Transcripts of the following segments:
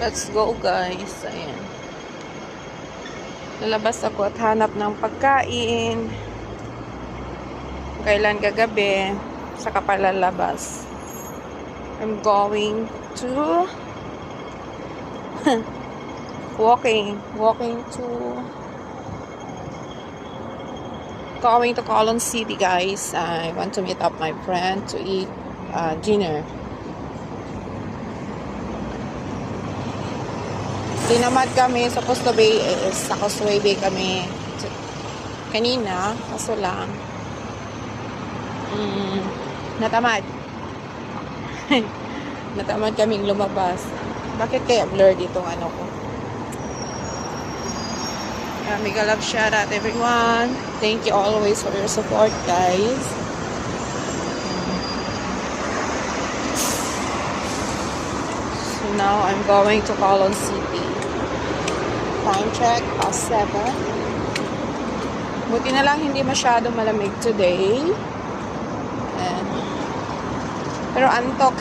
Let's go guys. Ayan. Lalabas ako at hanap ng pagkain. Kailan gagabi, saka palalabas. I'm going to walking to Colon City guys. I want to meet up my friend to eat dinner. Tinamad kami, supposed to be sa Causeway Bay kami kanina, kaso lang natamad natamad kaming lumabas. Bakit kaya blur ditong ano ko? Mega love shout out everyone. Thank you always for your support guys. So now I'm going to Colon City. Time check, past 7. Buti na lang hindi masyado malamig today. Pero antok.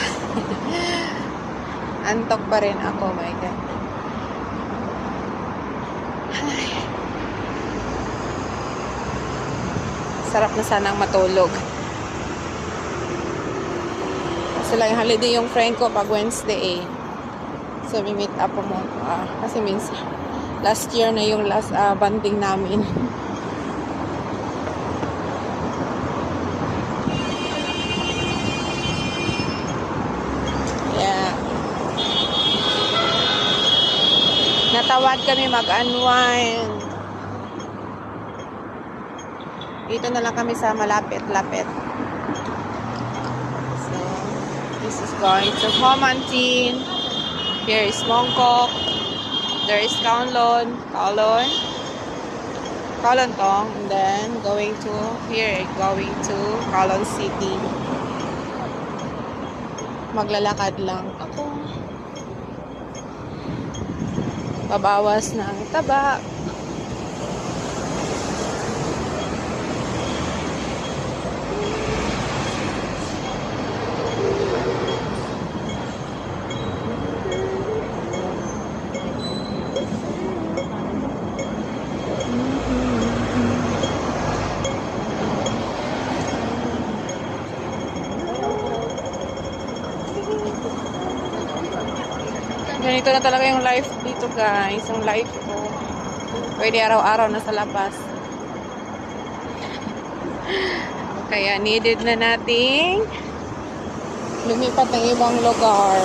Antok pa rin ako, my God. Ay. Sarap na sanang matulog. Kasi lang holiday yung friend ko pag Wednesday eh. So, meet up mo. Kasi minsan, last year na yung last banding namin. Natawad kami mag-unwind. Dito na lang kami sa malapit-lapit. So, this is going to Homantin. Here is Mongkok. There is Kowloon Tong. And then, going to Colon City. Maglalakad lang ako. Babawas ng taba. Ganito na talaga yung life dito guys. Yung life ko. Pwede araw-araw na sa labas. Kaya needed na nating lumipat ng ibang lugar.